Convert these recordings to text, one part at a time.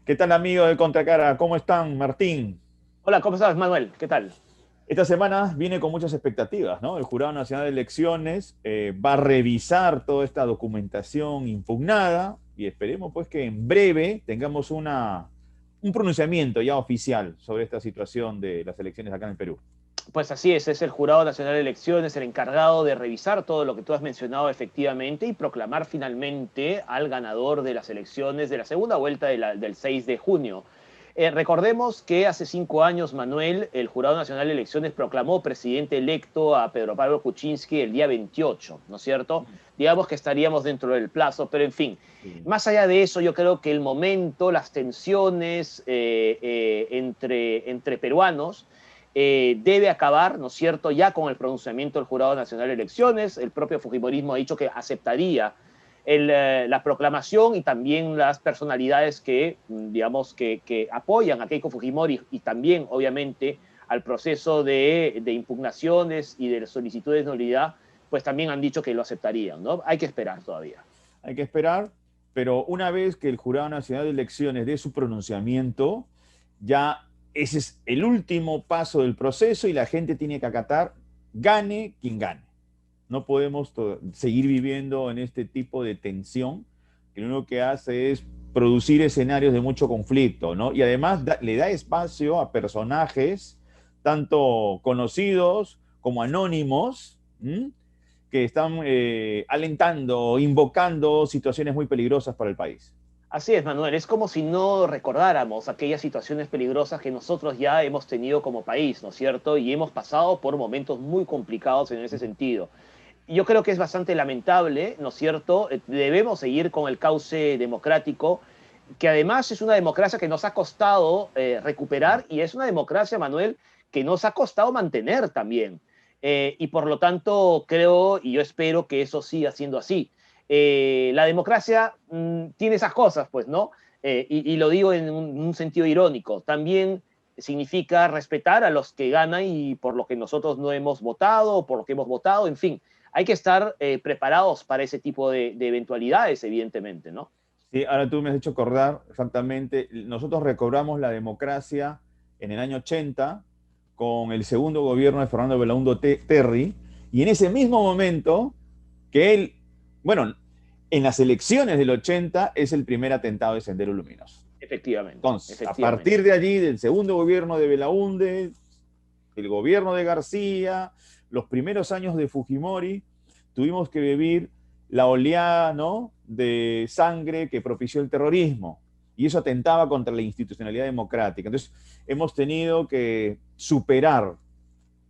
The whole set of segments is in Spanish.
¿Qué tal, amigo de Contracara? ¿Cómo están, Martín? Hola, ¿cómo estás, Manuel? ¿Qué tal? Esta semana viene con muchas expectativas, ¿no? El Jurado Nacional de Elecciones va a revisar toda esta documentación impugnada y esperemos pues que en breve tengamos un pronunciamiento ya oficial sobre esta situación de las elecciones acá en el Perú. Pues así es el Jurado Nacional de Elecciones el encargado de revisar todo lo que tú has mencionado efectivamente y proclamar finalmente al ganador de las elecciones de la segunda vuelta del 6 de junio. Recordemos que hace 5 años, Manuel, el Jurado Nacional de Elecciones proclamó presidente electo a Pedro Pablo Kuczynski el día 28, ¿no es cierto? Digamos que estaríamos dentro del plazo, pero en fin, Sí. más allá de eso, yo creo que el momento, las tensiones entre peruanos debe acabar, ¿no es cierto?, ya con el pronunciamiento del Jurado Nacional de Elecciones. El propio Fujimorismo ha dicho que aceptaría la proclamación y también las personalidades que, digamos, que apoyan a Keiko Fujimori y también, obviamente, al proceso de impugnaciones y de solicitudes de nulidad, pues también han dicho que lo aceptarían, ¿no? Hay que esperar todavía. Hay que esperar, pero una vez que el Jurado Nacional de Elecciones dé su pronunciamiento, ya ese es el último paso del proceso y la gente tiene que acatar, gane quien gane. No podemos seguir viviendo en este tipo de tensión que lo único que hace es producir escenarios de mucho conflicto, ¿no? Y además le da espacio a personajes tanto conocidos como anónimos, ¿m? Que están alentando, invocando situaciones muy peligrosas para el país. Así es, Manuel. Es como si no recordáramos aquellas situaciones peligrosas que nosotros ya hemos tenido como país, ¿no es cierto? Y hemos pasado por momentos muy complicados en ese sentido. Y yo creo que es bastante lamentable, ¿no es cierto? Debemos seguir con el cauce democrático, que además es una democracia que nos ha costado recuperar y es una democracia, Manuel, que nos ha costado mantener también. Y por lo tanto, creo y yo espero que eso siga siendo así. La democracia tiene esas cosas, pues, ¿no? Y lo digo en un sentido irónico. También significa respetar a los que ganan y por lo que nosotros no hemos votado, por lo que hemos votado, en fin. Hay que estar preparados para ese tipo de eventualidades, evidentemente, ¿no? Sí, ahora tú me has hecho acordar exactamente, nosotros recobramos la democracia en el año 80 con el segundo gobierno de Fernando Belaúnde Terry, y en ese mismo momento que él, bueno, en las elecciones del 80 es el primer atentado de Sendero Luminoso. Efectivamente, Entonces, a partir efectivamente. de allí, del segundo gobierno de Belaúnde, el gobierno de García, los primeros años de Fujimori, tuvimos que vivir la oleada, ¿no?, de sangre que propició el terrorismo. Y eso atentaba contra la institucionalidad democrática. Entonces, hemos tenido que superar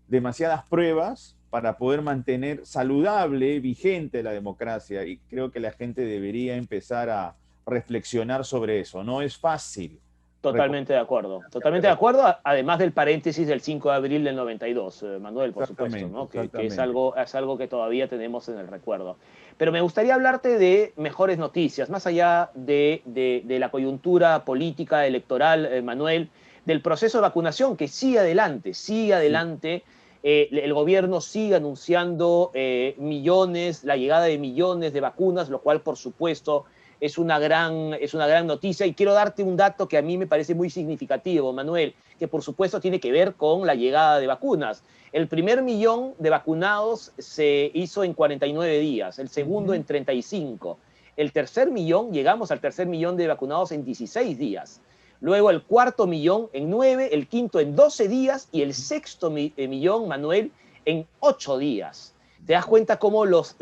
demasiadas pruebas para poder mantener saludable, vigente la democracia. Y creo que la gente debería empezar a reflexionar sobre eso. No es fácil. Totalmente de acuerdo. Totalmente de acuerdo, además del paréntesis del 5 de abril del 92, Manuel, por supuesto, Exactamente, ¿no? Que exactamente. es algo que todavía tenemos en el recuerdo. Pero me gustaría hablarte de mejores noticias, más allá de la coyuntura política, electoral, Manuel, del proceso de vacunación que sigue Sí. adelante. El gobierno sigue anunciando millones, la llegada de millones de vacunas, lo cual, por supuesto, es una gran noticia y quiero darte un dato que a mí me parece muy significativo, Manuel, que por supuesto tiene que ver con la llegada de vacunas. El primer millón de vacunados se hizo en 49 días, el segundo Ujú. en 35. El tercer millón, llegamos al tercer millón de vacunados en 16 días. Luego el cuarto millón en 9, el quinto en 12 días y el sexto millón, Manuel, en 8 días. ¿Te das cuenta cómo los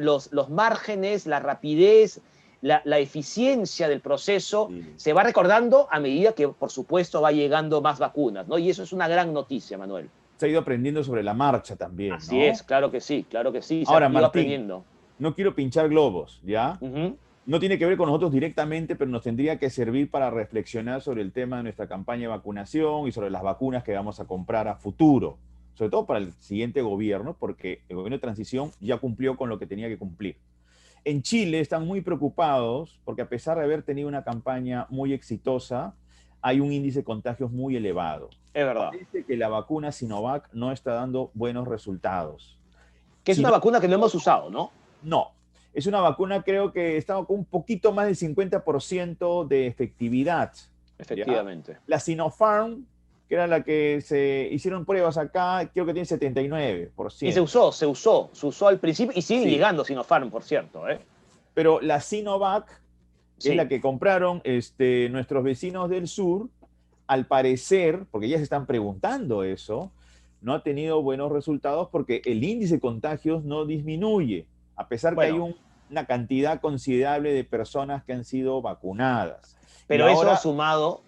márgenes, la rapidez, la eficiencia del proceso Sí. se va recordando a medida que, por supuesto, va llegando más vacunas, ¿no? Y eso es una gran noticia, Manuel. Se ha ido aprendiendo sobre la marcha también, Así es, ¿no? claro que sí, se ha Ahora, ido Martín, aprendiendo. no quiero pinchar globos, ¿ya? Uh -huh. No tiene que ver con nosotros directamente, pero nos tendría que servir para reflexionar sobre el tema de nuestra campaña de vacunación y sobre las vacunas que vamos a comprar a futuro, sobre todo para el siguiente gobierno, porque el gobierno de transición ya cumplió con lo que tenía que cumplir. En Chile están muy preocupados porque a pesar de haber tenido una campaña muy exitosa, hay un índice de contagios muy elevado. Es verdad. Parece que la vacuna Sinovac no está dando buenos resultados. Que es una Sinovac vacuna que no hemos usado, ¿no? no. Es una vacuna, creo que está con un poquito más del 50% de efectividad. ¿ya? efectivamente. La Sinopharm, que era la que se hicieron pruebas acá, creo que tiene Y 79%. se usó al principio y siguen Sí, llegando Sinopharm, por cierto, ¿eh? pero la Sinovac, que es la Sí, que compraron nuestros vecinos del sur, al parecer, porque ya se están preguntando eso, no ha tenido buenos resultados porque el índice de contagios no disminuye, a pesar que hay bueno, una cantidad considerable de personas que han sido vacunadas. Y pero eso ahora, sumado,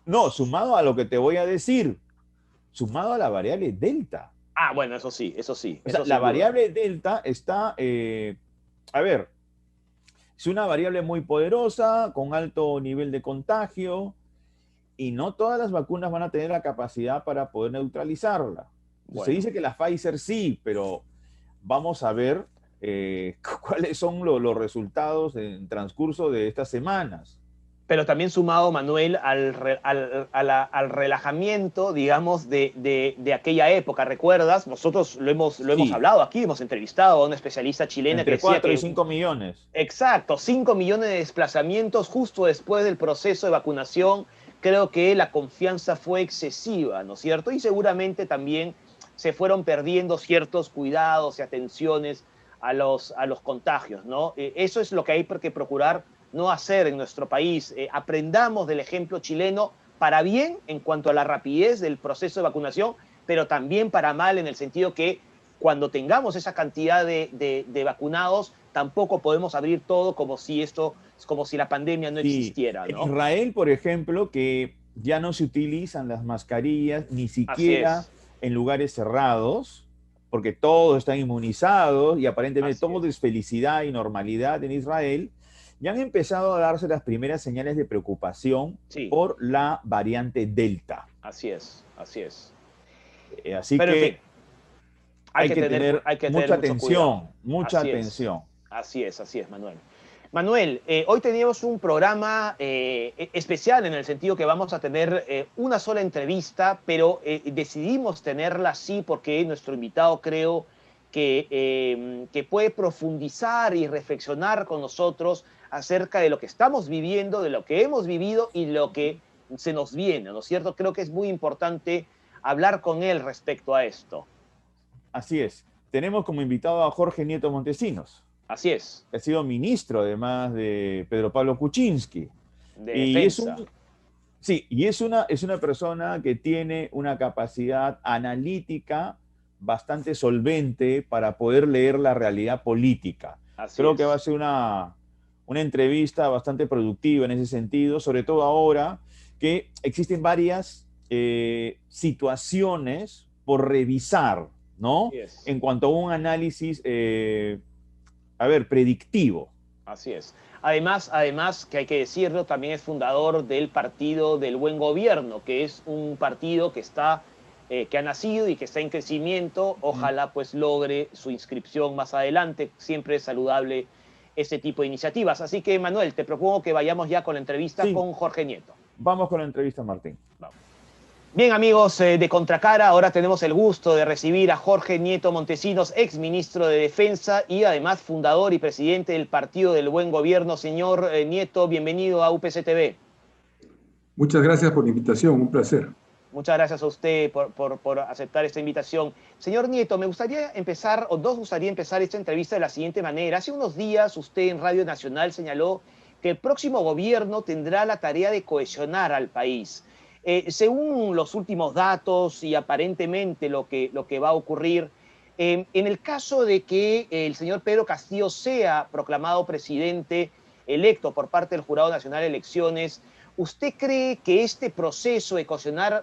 no, sumado a lo que te voy a decir, sumado a la variable Delta. ah, bueno, eso sí, eso sí, O sea, eso la sin duda. variable Delta está, a ver, es una variable muy poderosa, con alto nivel de contagio, y no todas las vacunas van a tener la capacidad para poder neutralizarla. Se Bueno, dice que la Pfizer sí, pero vamos a ver cuáles son los resultados en transcurso de estas semanas. pero también sumado, Manuel, al relajamiento, digamos, de aquella época. ¿Recuerdas? Nosotros lo hemos Sí, hablado aquí, hemos entrevistado a una especialista chilena que entre decía 4 y que, 5 millones. exacto, 5 millones de desplazamientos justo después del proceso de vacunación. Creo que la confianza fue excesiva, ¿no es cierto? Y seguramente también se fueron perdiendo ciertos cuidados y atenciones a los contagios, ¿no? Eso es lo que hay que procurar no hacer en nuestro país. Aprendamos del ejemplo chileno para bien en cuanto a la rapidez del proceso de vacunación, pero también para mal en el sentido que cuando tengamos esa cantidad de vacunados, tampoco podemos abrir todo como si la pandemia no Sí, existiera, en ¿no? Israel, por ejemplo, que ya no se utilizan las mascarillas ni Así siquiera es, en lugares cerrados, porque todos están inmunizados y aparentemente así todo es. es felicidad y normalidad en Israel, ya han empezado a darse las primeras señales de preocupación Sí, por la variante Delta. así es, así es. Así Pero en fin, que hay que tener hay que tener mucho cuidado. mucha Así es, atención. así es, Manuel. Manuel, hoy teníamos un programa especial en el sentido que vamos a tener una sola entrevista, pero decidimos tenerla así porque nuestro invitado creo que puede profundizar y reflexionar con nosotros acerca de lo que estamos viviendo, de lo que hemos vivido y lo que se nos viene, ¿no es cierto? Creo que es muy importante hablar con él respecto a esto. Así es. Tenemos como invitado a Jorge Nieto Montesinos, Así es, que ha sido ministro además de Pedro Pablo Kuczynski. de Y es defensa. un, sí, y es una persona que tiene una capacidad analítica bastante solvente para poder leer la realidad política. Así Creo que va a es. ser una entrevista bastante productiva en ese sentido, sobre todo ahora que existen varias situaciones por revisar, ¿no? Así es. En cuanto a un análisis, a ver, predictivo. Así es. Además, que hay que decirlo, también es fundador del Partido del Buen Gobierno, que es un partido que ha nacido y que está en crecimiento. Ojalá pues logre su inscripción más adelante. Siempre es saludable este tipo de iniciativas. Así que, Manuel, te propongo que vayamos ya con la entrevista Sí, con Jorge Nieto. vamos con la entrevista, Martín. Vamos. Bien, amigos de Contracara, ahora tenemos el gusto de recibir a Jorge Nieto Montesinos, ex ministro de Defensa y además fundador y presidente del Partido del Buen Gobierno. Señor Nieto, bienvenido a UPC TV. Muchas gracias por la invitación, un placer. Muchas gracias a usted por aceptar esta invitación. Señor Nieto, me gustaría empezar, o nos gustaría empezar esta entrevista de la siguiente manera. Hace unos días usted en Radio Nacional señaló que el próximo gobierno tendrá la tarea de cohesionar al país. Según los últimos datos y aparentemente lo que va a ocurrir, en el caso de que el señor Pedro Castillo sea proclamado presidente electo por parte del Jurado Nacional de Elecciones, ¿usted cree que este proceso de cohesionar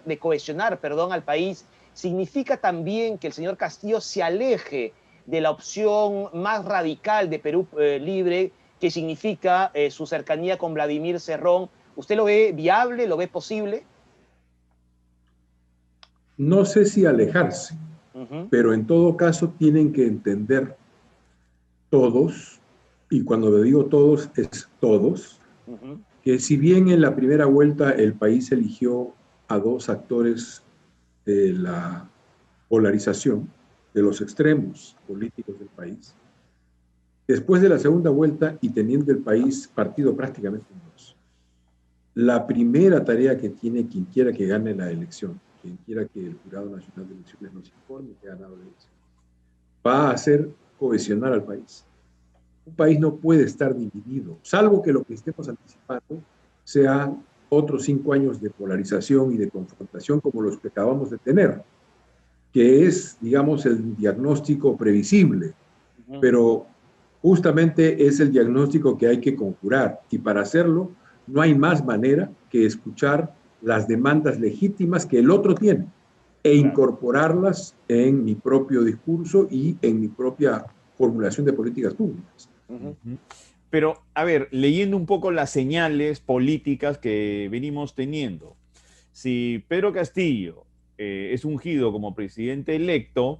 al país significa también que el señor Castillo se aleje de la opción más radical de Perú Libre, que significa su cercanía con Vladimir Cerrón? ¿Usted lo ve viable, lo ve posible? No sé si alejarse, Uh-huh. pero en todo caso tienen que entender todos, y cuando le digo todos es todos, Uh-huh. que si bien en la primera vuelta el país eligió a dos actores de la polarización, de los extremos políticos del país, después de la segunda vuelta y teniendo el país partido prácticamente en dos, La primera tarea que tiene quien quiera que gane la elección, quien quiera que el Jurado Nacional de Elecciones nos informe que ha ganado la elección, va a ser cohesionar al país. Un país no puede estar dividido, salvo que lo que estemos anticipando sean otros 5 años de polarización y de confrontación como los que acabamos de tener, que es, digamos, el diagnóstico previsible, pero justamente es el diagnóstico que hay que conjurar, y para hacerlo no hay más manera que escuchar las demandas legítimas que el otro tiene e incorporarlas en mi propio discurso y en mi propia formulación de políticas públicas. Pero, a ver, leyendo un poco las señales políticas que venimos teniendo, si Pedro Castillo es ungido como presidente electo,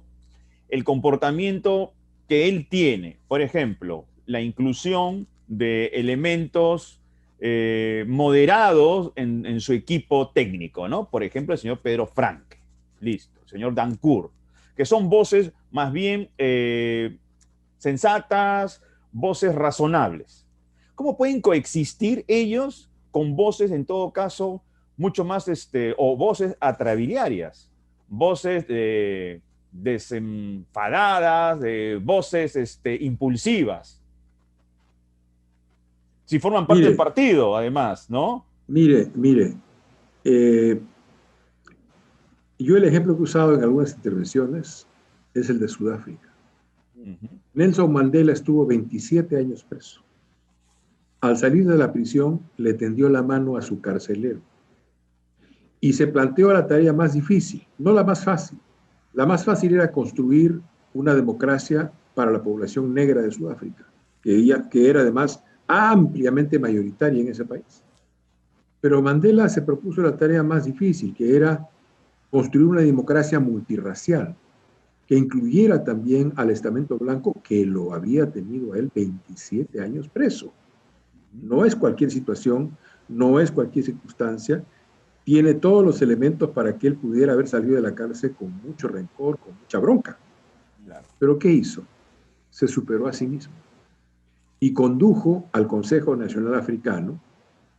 el comportamiento que él tiene, por ejemplo, la inclusión de elementos moderados en su equipo técnico, ¿no? Por ejemplo, el señor Pedro Franque, listo, el señor Dancourt, que son voces más bien sensatas, voces razonables. ¿Cómo pueden coexistir ellos con voces, en todo caso, mucho más, o voces atrabiliarias, voces desenfadadas, voces impulsivas? Si forman parte del partido, además, ¿no? Mire, yo el ejemplo que he usado en algunas intervenciones es el de Sudáfrica. Nelson Mandela estuvo 27 años preso. Al salir de la prisión, le tendió la mano a su carcelero y se planteó la tarea más difícil, no la más fácil. La más fácil era construir una democracia para la población negra de Sudáfrica, que era además ampliamente mayoritaria en ese país. Pero Mandela se propuso la tarea más difícil, que era construir una democracia multirracial, que incluyera también al estamento blanco, que lo había tenido a él 27 años preso. No es cualquier situación, no es cualquier circunstancia, tiene todos los elementos para que él pudiera haber salido de la cárcel con mucho rencor, con mucha bronca. Pero ¿qué hizo? Se superó a sí mismo y condujo al Consejo Nacional Africano,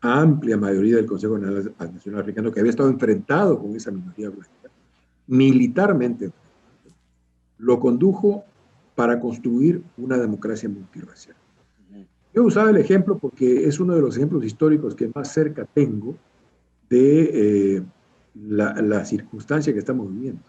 a amplia mayoría del Consejo Nacional Africano, que había estado enfrentado con esa minoría blanca, militarmente, lo condujo para construir una democracia multirracial. Yo he usado el ejemplo porque es uno de los ejemplos históricos que más cerca tengo de la circunstancia que estamos viviendo.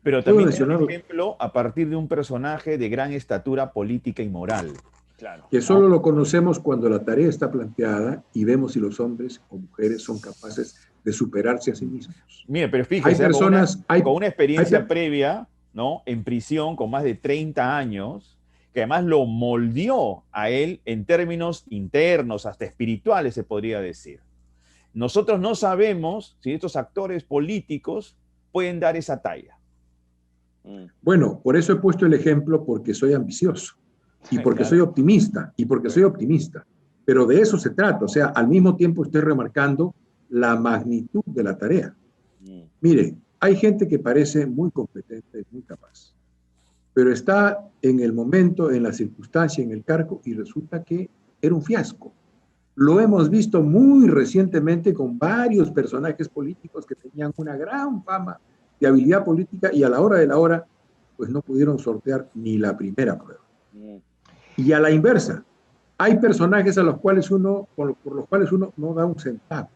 Pero también es un ejemplo a partir de un personaje de gran estatura política y moral. Claro, que solo lo conocemos cuando la tarea está planteada y vemos si los hombres o mujeres son capaces de superarse a sí mismos. Mire, pero fíjese, hay personas, con una experiencia previa, ¿no? En prisión, con más de 30 años, que además lo moldeó a él en términos internos, hasta espirituales, se podría decir. Nosotros no sabemos si estos actores políticos pueden dar esa talla. Bueno, por eso he puesto el ejemplo, porque soy ambicioso y porque soy optimista, pero de eso se trata. O sea, al mismo tiempo estoy remarcando la magnitud de la tarea. Mire, hay gente que parece muy competente, muy capaz, pero está en el momento, en la circunstancia, en el cargo, y resulta que era un fiasco. Lo hemos visto muy recientemente con varios personajes políticos que tenían una gran fama de habilidad política y a la hora de la hora, pues no pudieron sortear ni la primera prueba. Y a la inversa, hay personajes a los cuales por los cuales uno no da un centavo,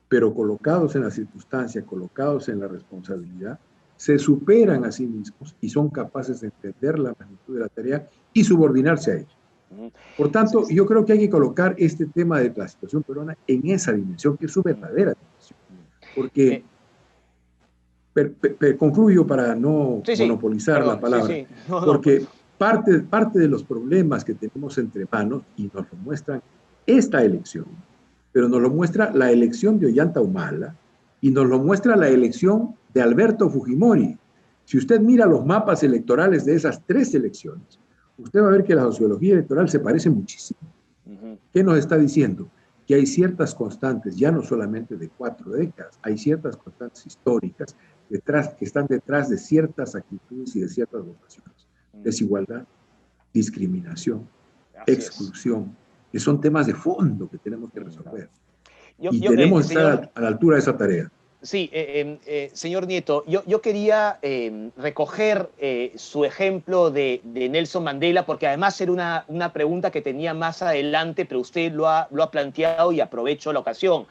pero colocados en la circunstancia, colocados en la responsabilidad, se superan a sí mismos y son capaces de entender la magnitud de la tarea y subordinarse a ella. Por tanto, yo creo que hay que colocar este tema de la situación peruana en esa dimensión, que es su verdadera dimensión. Porque, concluyo para no monopolizar la palabra, porque parte de los problemas que tenemos entre manos, y nos lo muestran esta elección, pero nos lo muestra la elección de Ollanta Humala y nos lo muestra la elección de Alberto Fujimori. Si usted mira los mapas electorales de esas 3 elecciones, usted va a ver que la sociología electoral se parece muchísimo. ¿Qué nos está diciendo? Que hay ciertas constantes, ya no solamente de 4 décadas, hay ciertas constantes históricas que están detrás de ciertas actitudes y de ciertas votaciones. Desigualdad, discriminación, exclusión, que son temas de fondo que tenemos que resolver. Y tenemos que estar a la altura de esa tarea. Sí, señor Nieto, yo quería recoger su ejemplo de Nelson Mandela, porque además era una pregunta que tenía más adelante, pero usted lo ha planteado y aprovecho la ocasión.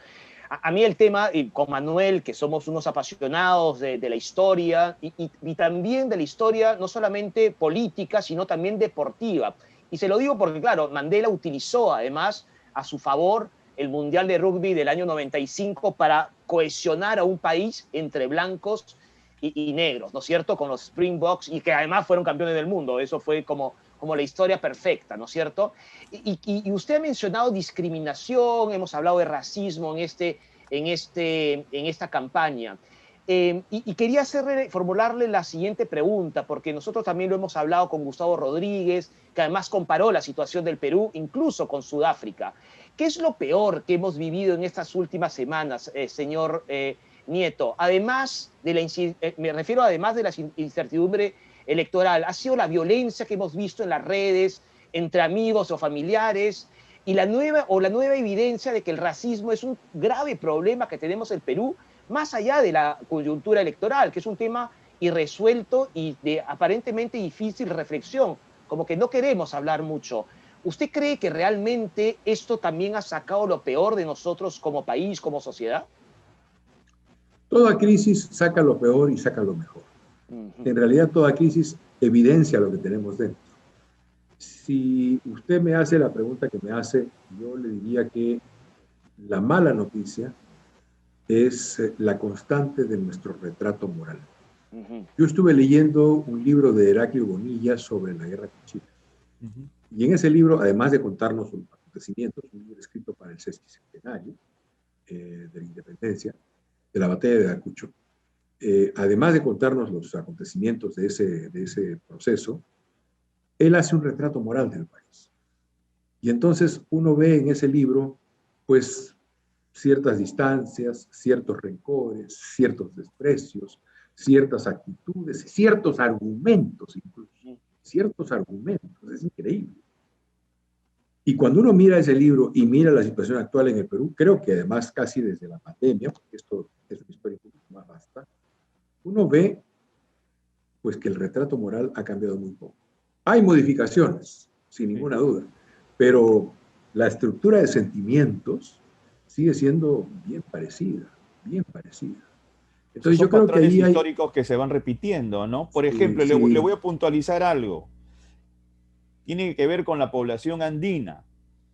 A mí el tema, y con Manuel, que somos unos apasionados de la historia, y también de la historia no solamente política, sino también deportiva. Y se lo digo porque, claro, Mandela utilizó además a su favor el Mundial de Rugby del año 95 para cohesionar a un país entre blancos y negros, ¿no es cierto? Con los Springboks, y que además fueron campeones del mundo. Eso fue como la historia perfecta, ¿no es cierto? Y usted ha mencionado discriminación, hemos hablado de racismo en esta campaña. Y quería formularle la siguiente pregunta, porque nosotros también lo hemos hablado con Gustavo Rodríguez, que además comparó la situación del Perú incluso con Sudáfrica. ¿Qué es lo peor que hemos vivido en estas últimas semanas, señor Nieto? Además me refiero además de la incertidumbre electoral, ha sido la violencia que hemos visto en las redes, entre amigos o familiares, y la nueva evidencia de que el racismo es un grave problema que tenemos en el Perú, más allá de la coyuntura electoral, que es un tema irresuelto y de aparentemente difícil reflexión, como que no queremos hablar mucho. ¿Usted cree que realmente esto también ha sacado lo peor de nosotros como país, como sociedad? Toda crisis saca lo peor y saca lo mejor. En realidad, toda crisis evidencia lo que tenemos dentro. Si usted me hace la pregunta que me hace, yo le diría que la mala noticia es la constante de nuestro retrato moral. Yo estuve leyendo un libro de Heraclio Bonilla sobre la guerra con Chile. Y en ese libro, además de contarnos los acontecimientos, un libro escrito para el sesquicentenario de la independencia, de la batalla de Ayacucho, además de contarnos los acontecimientos de ese proceso, él hace un retrato moral del país. Y entonces uno ve en ese libro, pues, ciertas distancias, ciertos rencores, ciertos desprecios, ciertas actitudes, ciertos argumentos incluso. Ciertos argumentos, es increíble. Y cuando uno mira ese libro y mira la situación actual en el Perú, creo que además casi desde la pandemia, porque esto es una historia un poco más vasta, uno ve pues que el retrato moral ha cambiado muy poco. Hay modificaciones, sin ninguna duda, pero la estructura de sentimientos sigue siendo bien parecida, bien parecida. Entonces yo creo que ahí hay históricos que se van repitiendo, ¿no? Por ejemplo, sí. le voy a puntualizar algo. Tiene que ver con la población andina.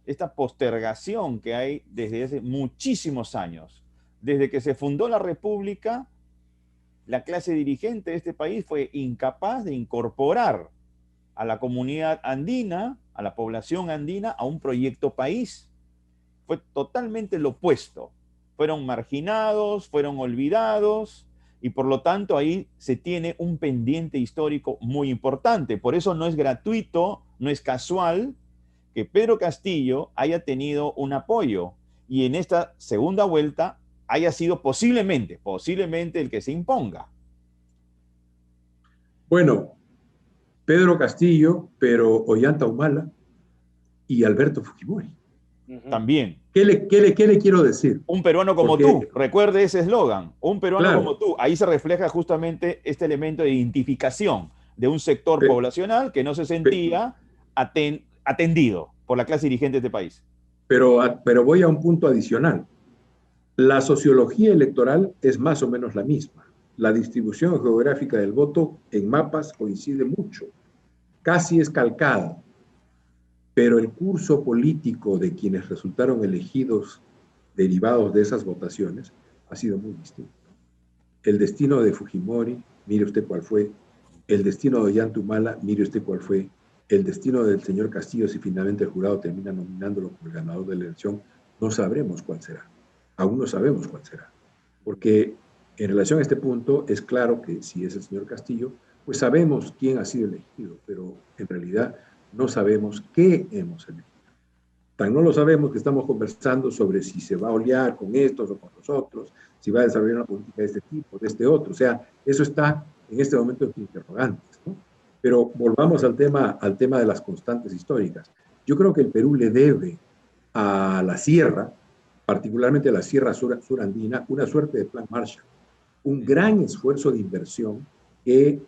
Esta postergación que hay desde hace muchísimos años. Desde que se fundó la República, la clase dirigente de este país fue incapaz de incorporar a la comunidad andina, a la población andina, a un proyecto país. Fue totalmente lo opuesto. Fueron marginados, fueron olvidados, y por lo tanto ahí se tiene un pendiente histórico muy importante. Por eso no es gratuito, no es casual que Pedro Castillo haya tenido un apoyo y en esta segunda vuelta haya sido posiblemente el que se imponga. Bueno, Pedro Castillo, pero Ollanta Humala y Alberto Fujimori. También. ¿Qué le quiero decir? Un peruano como tú, recuerde ese eslogan, un peruano como tú. Ahí se refleja justamente este elemento de identificación de un sector poblacional que no se sentía atendido por la clase dirigente de este país. Pero voy a un punto adicional. La sociología electoral es más o menos la misma. La distribución geográfica del voto en mapas coincide mucho, casi es calcada. Pero el curso político de quienes resultaron elegidos derivados de esas votaciones ha sido muy distinto. El destino de Fujimori, mire usted cuál fue. El destino de Ollanta Humala, mire usted cuál fue. El destino del señor Castillo, si finalmente el jurado termina nominándolo como el ganador de la elección, no sabremos cuál será. Aún no sabemos cuál será. Porque en relación a este punto, es claro que si es el señor Castillo, pues sabemos quién ha sido elegido, pero en realidad no sabemos qué hemos elegido. Tan no lo sabemos que estamos conversando sobre si se va a olear con estos o con los otros, si va a desarrollar una política de este tipo, de este otro. O sea, eso está en este momento en interrogantes, ¿no? Pero volvamos al tema de las constantes históricas. Yo creo que el Perú le debe a la sierra particularmente la Sierra Surandina, una suerte de plan Marshall, un gran esfuerzo de inversión que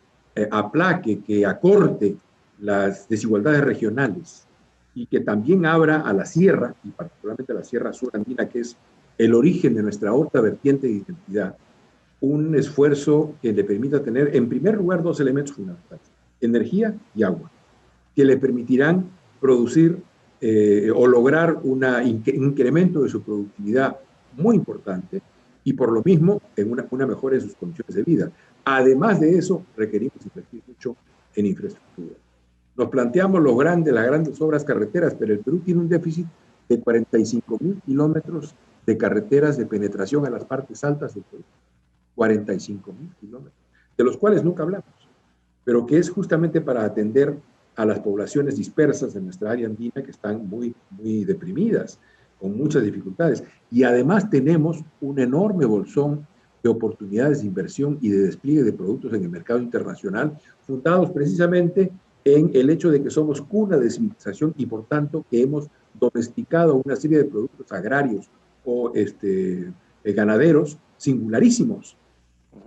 aplaque, que acorte las desigualdades regionales y que también abra a la sierra, y particularmente a la Sierra Surandina, que es el origen de nuestra otra vertiente de identidad, un esfuerzo que le permita tener, en primer lugar, dos elementos fundamentales, energía y agua, que le permitirán producir o lograr un incremento de su productividad muy importante y por lo mismo en una mejora en sus condiciones de vida. Además de eso, requerimos invertir mucho en infraestructura. Nos planteamos las grandes obras carreteras, pero el Perú tiene un déficit de 45.000 kilómetros de carreteras de penetración a las partes altas del Perú. 45.000 kilómetros, de los cuales nunca hablamos, pero que es justamente para atender a las poblaciones dispersas de nuestra área andina que están muy, muy deprimidas, con muchas dificultades. Y además tenemos un enorme bolsón de oportunidades de inversión y de despliegue de productos en el mercado internacional, fundados precisamente en el hecho de que somos cuna de civilización y por tanto que hemos domesticado una serie de productos agrarios o ganaderos singularísimos,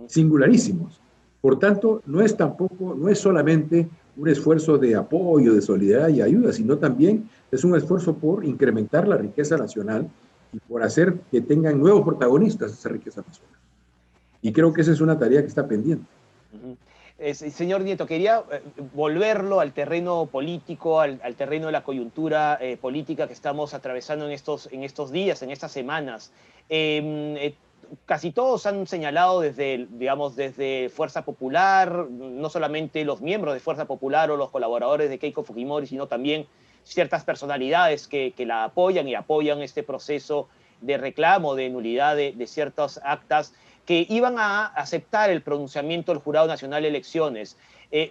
singularísimos. Por tanto, no es solamente un esfuerzo de apoyo, de solidaridad y ayuda, sino también es un esfuerzo por incrementar la riqueza nacional y por hacer que tengan nuevos protagonistas esa riqueza nacional. Y creo que esa es una tarea que está pendiente. Señor Nieto, quería volverlo al terreno político, al terreno de la coyuntura política que estamos atravesando en estos días, en estas semanas. Casi todos han señalado desde Fuerza Popular, no solamente los miembros de Fuerza Popular o los colaboradores de Keiko Fujimori, sino también ciertas personalidades que la apoyan y apoyan este proceso de reclamo, de nulidad de ciertas actas, que iban a aceptar el pronunciamiento del Jurado Nacional de Elecciones.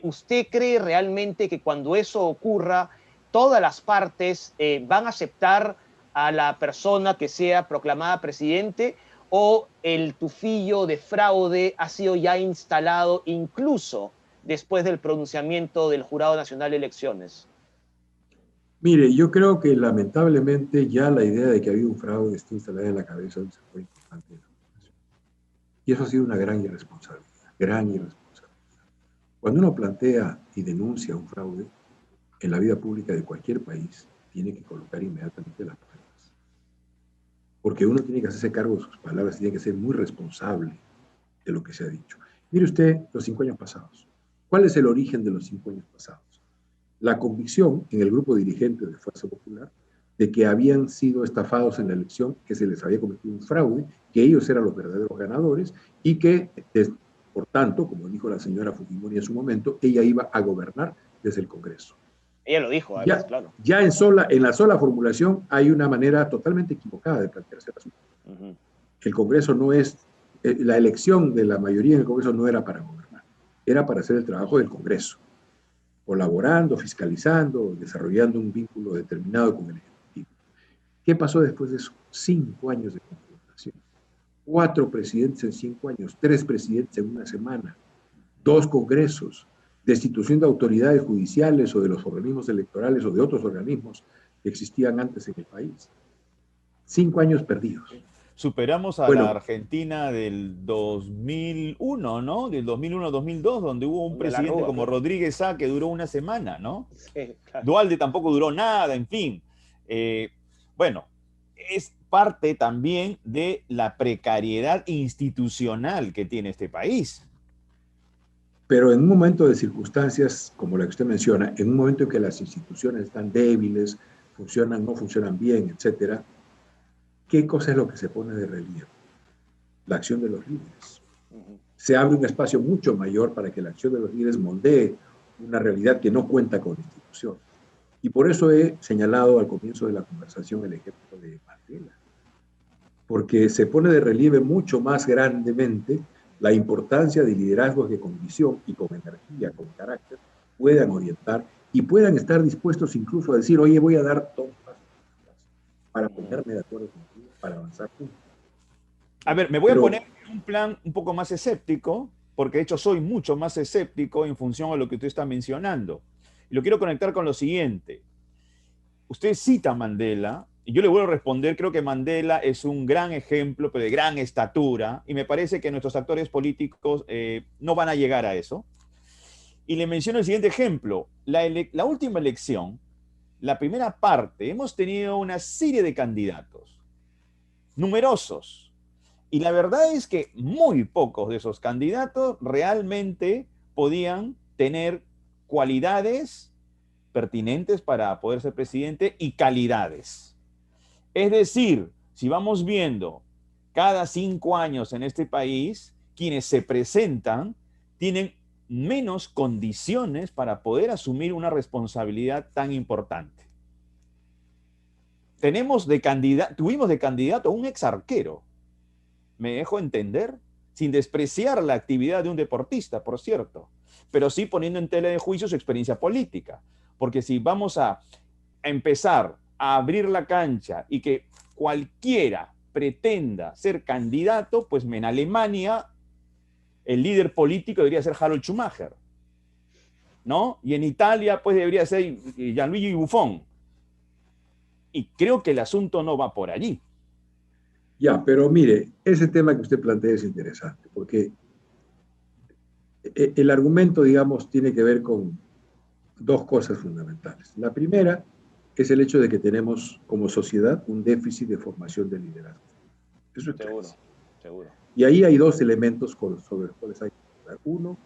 ¿Usted cree realmente que cuando eso ocurra, todas las partes van a aceptar a la persona que sea proclamada presidente, o el tufillo de fraude ha sido ya instalado incluso después del pronunciamiento del Jurado Nacional de Elecciones? Mire, yo creo que lamentablemente ya la idea de que había un fraude está instalada en la cabeza de un sector importante de la población. Y eso ha sido una gran irresponsabilidad, gran irresponsabilidad. Cuando uno plantea y denuncia un fraude en la vida pública de cualquier país, tiene que colocar inmediatamente las pruebas. Porque uno tiene que hacerse cargo de sus palabras, tiene que ser muy responsable de lo que se ha dicho. Mire usted los 5 años pasados. ¿Cuál es el origen de los 5 años pasados? La convicción en el grupo dirigente de Fuerza Popular de que habían sido estafados en la elección, que se les había cometido un fraude, que ellos eran los verdaderos ganadores y que, por tanto, como dijo la señora Fujimori en su momento, ella iba a gobernar desde el Congreso. Ella lo dijo, además, claro. Ya en la sola formulación hay una manera totalmente equivocada de plantearse el asunto. El Congreso no es, la elección de la mayoría en el Congreso no era para gobernar, era para hacer el trabajo del Congreso, colaborando, fiscalizando, desarrollando un vínculo determinado con el Ejecutivo. ¿Qué pasó después de eso? 5 años de confrontación. 4 presidentes en 5 años, 3 presidentes en una semana, 2 congresos, destitución de autoridades judiciales o de los organismos electorales o de otros organismos que existían antes en el país. 5 años perdidos. Superamos a la Argentina del 2001, ¿no? Del 2001-2002, donde hubo un presidente como Rodríguez Sá que duró una semana, ¿no? Sí, claro. Duhalde tampoco duró nada, en fin. Bueno, es parte también de la precariedad institucional que tiene este país. Pero en un momento de circunstancias como la que usted menciona, en un momento en que las instituciones están débiles, funcionan, no funcionan bien, etcétera, ¿qué cosa es lo que se pone de relieve? La acción de los líderes. Se abre un espacio mucho mayor para que la acción de los líderes moldee una realidad que no cuenta con instituciones. Y por eso he señalado al comienzo de la conversación el ejemplo de Mandela. Porque se pone de relieve mucho más grandemente la importancia de liderazgos que con visión y con energía, con carácter, puedan orientar y puedan estar dispuestos incluso a decir, oye, voy a dar 2 pasos para ponerme de acuerdo contigo, para avanzar juntos. A ver, me voy a poner en un plan un poco más escéptico, porque de hecho soy mucho más escéptico en función a lo que usted está mencionando. Y lo quiero conectar con lo siguiente. Usted cita a Mandela yo le vuelvo a responder, creo que Mandela es un gran ejemplo, pero de gran estatura, y me parece que nuestros actores políticos no van a llegar a eso. Y le menciono el siguiente ejemplo. La última elección, la primera parte, hemos tenido una serie de candidatos, numerosos, y la verdad es que muy pocos de esos candidatos realmente podían tener cualidades pertinentes para poder ser presidente y calidades. Es decir, si vamos viendo cada 5 años en este país, quienes se presentan tienen menos condiciones para poder asumir una responsabilidad tan importante. Tuvimos de candidato a un exarquero, ¿me dejo entender? Sin despreciar la actividad de un deportista, por cierto, pero sí poniendo en tela de juicio su experiencia política. Porque si vamos a empezar a abrir la cancha y que cualquiera pretenda ser candidato, pues en Alemania el líder político debería ser Harold Schumacher, ¿no? Y en Italia pues debería ser Gianluigi Buffon. Y creo que el asunto no va por allí. Ya, pero mire, ese tema que usted plantea es interesante, porque el argumento, digamos, tiene que ver con dos cosas fundamentales. La primera es el hecho de que tenemos como sociedad un déficit de formación de liderazgo. Eso es seguro. Y ahí hay dos elementos sobre los cuales hay que hablar. Uno,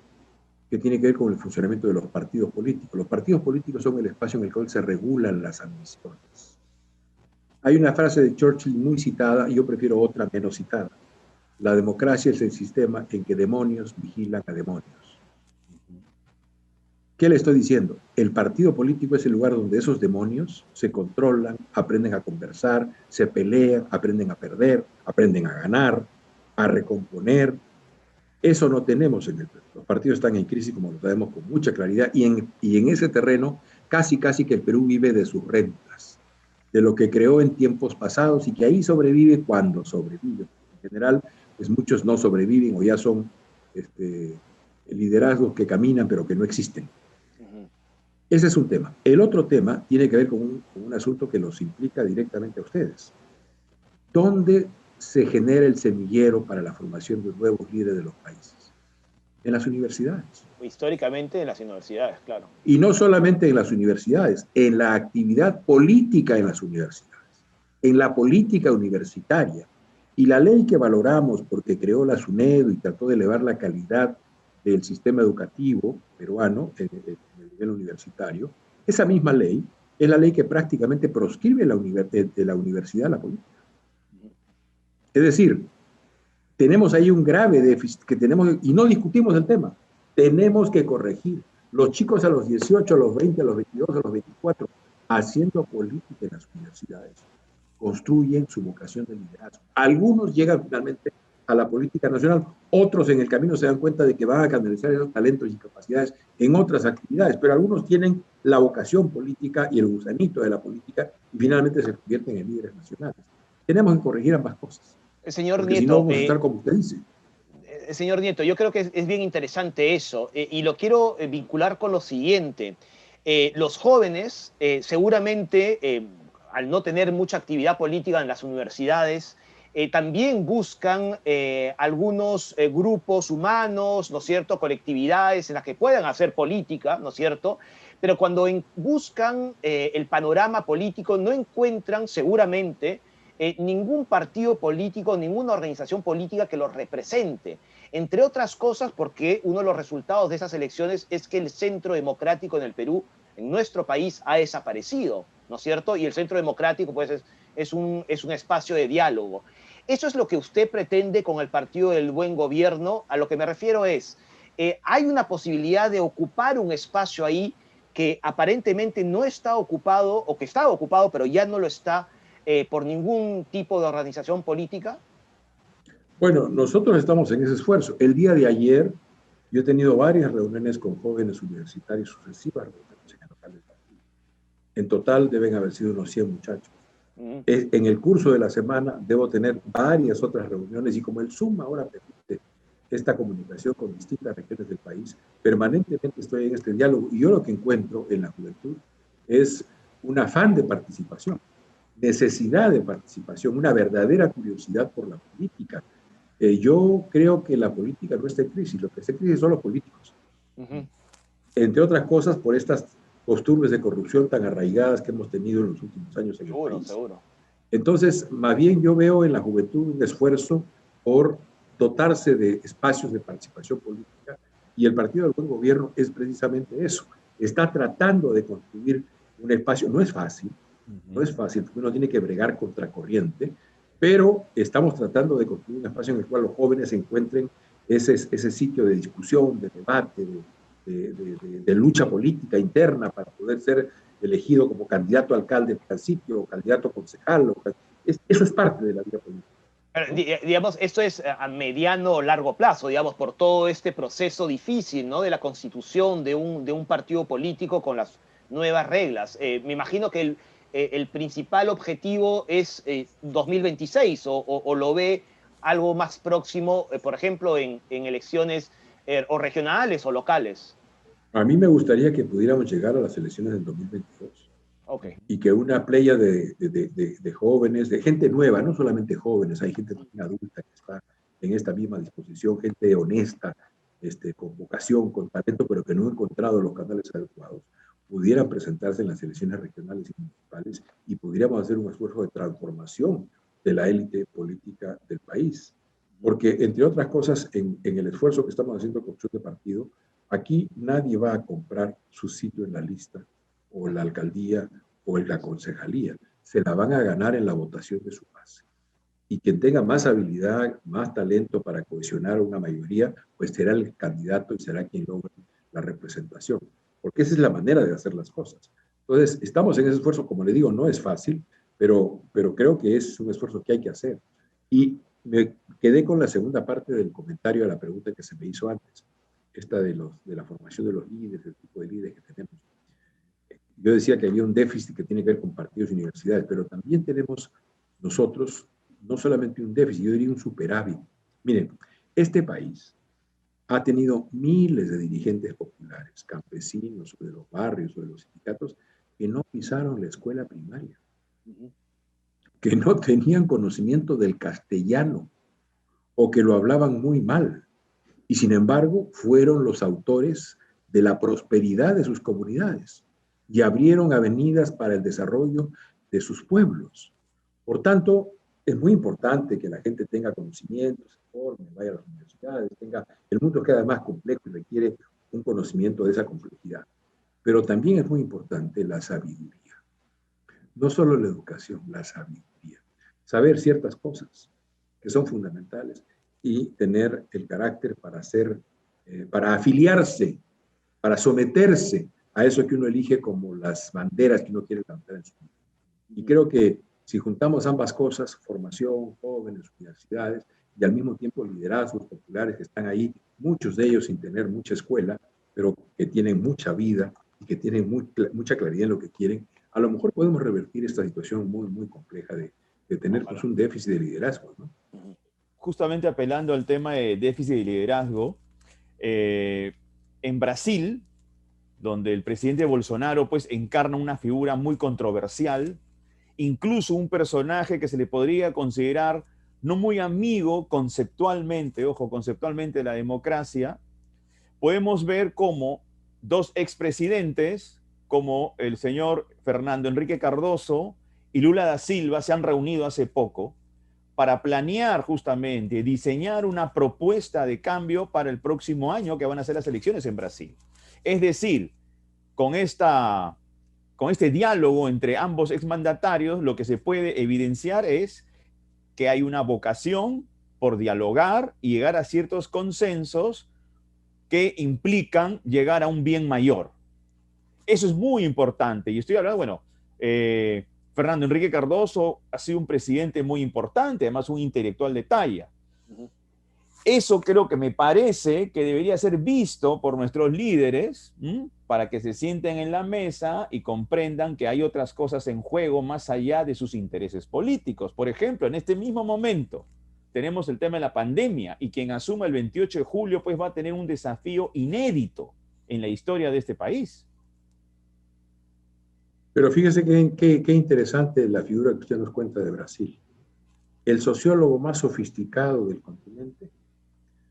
que tiene que ver con el funcionamiento de los partidos políticos. Los partidos políticos son el espacio en el cual se regulan las ambiciones. Hay una frase de Churchill muy citada, y yo prefiero otra menos citada. La democracia es el sistema en que demonios vigilan a demonios. ¿Qué le estoy diciendo? El partido político es el lugar donde esos demonios se controlan, aprenden a conversar, se pelean, aprenden a perder, aprenden a ganar, a recomponer. Eso no tenemos en el Perú. Los partidos están en crisis, como lo sabemos con mucha claridad, y en ese terreno casi que el Perú vive de sus rentas, de lo que creó en tiempos pasados y que ahí sobrevive cuando sobrevive. En general, pues muchos no sobreviven o ya son liderazgos que caminan pero que no existen. Ese es un tema. El otro tema tiene que ver con un asunto que los implica directamente a ustedes. ¿Dónde se genera el semillero para la formación de nuevos líderes de los países? En las universidades. Históricamente en las universidades, claro. Y no solamente en las universidades, en la actividad política en las universidades, en la política universitaria. Y la ley que valoramos porque creó la SUNEDU y trató de elevar la calidad del sistema educativo peruano en el nivel universitario, esa misma ley es la ley que prácticamente proscribe de la universidad la política. Es decir, tenemos ahí un grave déficit que tenemos, y no discutimos el tema, tenemos que corregir. Los chicos a los 18, a los 20, a los 22, a los 24, haciendo política en las universidades, construyen su vocación de liderazgo. Algunos llegan finalmente a la política nacional, otros en el camino se dan cuenta de que van a canalizar esos talentos y capacidades en otras actividades, pero algunos tienen la vocación política y el gusanito de la política y finalmente se convierten en líderes nacionales. Tenemos que corregir ambas cosas. Señor porque Nieto, si no vamos a estar como usted dice. Señor Nieto, yo creo que es bien interesante eso y lo quiero vincular con lo siguiente. Los jóvenes seguramente, al no tener mucha actividad política en las universidades, también buscan algunos grupos humanos, ¿no es cierto?, colectividades en las que puedan hacer política, ¿no es cierto?, pero cuando buscan el panorama político no encuentran seguramente ningún partido político, ninguna organización política que los represente. Entre otras cosas porque uno de los resultados de esas elecciones es que el centro democrático en el Perú, en nuestro país, ha desaparecido, ¿no es cierto? Y el centro democrático pues es un espacio de diálogo. ¿Eso es lo que usted pretende con el Partido del Buen Gobierno? A lo que me refiero es, ¿hay una posibilidad de ocupar un espacio ahí que aparentemente no está ocupado o que estaba ocupado pero ya no lo está por ningún tipo de organización política? Bueno, nosotros estamos en ese esfuerzo. El día de ayer yo he tenido varias reuniones con jóvenes universitarios sucesivas reuniones en el local del partido. En total deben haber sido unos 100 muchachos. En el curso de la semana debo tener varias otras reuniones y como el Zoom ahora permite esta comunicación con distintas regiones del país, permanentemente estoy en este diálogo y yo lo que encuentro en la juventud es un afán de participación. necesidad de participación, una verdadera curiosidad por la política. Yo creo que la política no está en crisis, lo que está en crisis son los políticos. Entre otras cosas, por estas costumbres de corrupción tan arraigadas que hemos tenido en los últimos años en el país. Seguro. Entonces, más bien yo veo en la juventud un esfuerzo por dotarse de espacios de participación política, y el Partido del Buen Gobierno es precisamente eso. Está tratando de construir un espacio, no es fácil, porque uno tiene que bregar contracorriente, pero estamos tratando de construir un espacio en el cual los jóvenes encuentren ese sitio de discusión, de debate, de lucha política interna para poder ser elegido como candidato a alcalde al sitio, o candidato a concejal. Eso es parte de la vida política. Pero, digamos, esto es a mediano o largo plazo, digamos, por todo este proceso difícil, ¿no? De la constitución de un partido político con las nuevas reglas. Me imagino que el principal objetivo es 2026, o lo ve algo más próximo, por ejemplo, en elecciones o regionales o locales. A mí me gustaría que pudiéramos llegar a las elecciones del 2022. Okay. Y que una playa de jóvenes, de gente nueva, no solamente jóvenes, hay gente también adulta que está en esta misma disposición, gente honesta, con vocación, con talento, pero que no ha encontrado los canales adecuados, pudieran presentarse en las elecciones regionales y municipales y pudiéramos hacer un esfuerzo de transformación de la élite política del país. Porque, entre otras cosas, en el esfuerzo que estamos haciendo con Opción de Partido, aquí nadie va a comprar su sitio en la lista, o la alcaldía, o en la concejalía. Se la van a ganar en la votación de su base. Y quien tenga más habilidad, más talento para cohesionar una mayoría, pues será el candidato y será quien logre la representación. Porque esa es la manera de hacer las cosas. Entonces, estamos en ese esfuerzo, como le digo, no es fácil, pero creo que es un esfuerzo que hay que hacer. Y me quedé con la segunda parte del comentario a la pregunta que se me hizo antes, esta de la formación de los líderes, el tipo de líderes que tenemos. Yo decía que había un déficit que tiene que ver con partidos y universidades, pero también tenemos nosotros no solamente un déficit, yo diría un superávit. Miren, este país ha tenido miles de dirigentes populares, campesinos, o de los barrios, o de los sindicatos, que no pisaron la escuela primaria, que no tenían conocimiento del castellano, o que lo hablaban muy mal, y sin embargo fueron los autores de la prosperidad de sus comunidades y abrieron avenidas para el desarrollo de sus pueblos. Por tanto, es muy importante que la gente tenga conocimientos, se forme, vaya a las universidades, el mundo es cada vez más complejo y requiere un conocimiento de esa complejidad. Pero también es muy importante la sabiduría. No solo la educación, la sabiduría. Saber ciertas cosas que son fundamentales y tener el carácter para afiliarse, para someterse a eso que uno elige como las banderas que uno quiere levantar en su vida. Y creo que si juntamos ambas cosas, formación, jóvenes, universidades, y al mismo tiempo liderazgos populares que están ahí, muchos de ellos sin tener mucha escuela, pero que tienen mucha vida y que tienen mucha claridad en lo que quieren, a lo mejor podemos revertir esta situación muy, muy compleja de tener pues, un déficit de liderazgo, ¿no? Justamente apelando al tema de déficit de liderazgo, en Brasil, donde el presidente Bolsonaro pues encarna una figura muy controversial, incluso un personaje que se le podría considerar no muy amigo conceptualmente, ojo, conceptualmente de la democracia, podemos ver cómo dos expresidentes, como el señor Fernando Henrique Cardoso y Lula da Silva, se han reunido hace poco para planear justamente, diseñar una propuesta de cambio para el próximo año que van a ser las elecciones en Brasil. Es decir, con este diálogo entre ambos exmandatarios, lo que se puede evidenciar es que hay una vocación por dialogar y llegar a ciertos consensos que implican llegar a un bien mayor. Eso es muy importante. Y estoy hablando, bueno, Fernando Henrique Cardoso ha sido un presidente muy importante, además un intelectual de talla. Eso creo que me parece que debería ser visto por nuestros líderes, para que se sienten en la mesa y comprendan que hay otras cosas en juego más allá de sus intereses políticos. Por ejemplo, en este mismo momento tenemos el tema de la pandemia y quien asuma el 28 de julio pues va a tener un desafío inédito en la historia de este país. Pero fíjese qué interesante la figura que usted nos cuenta de Brasil. El sociólogo más sofisticado del continente,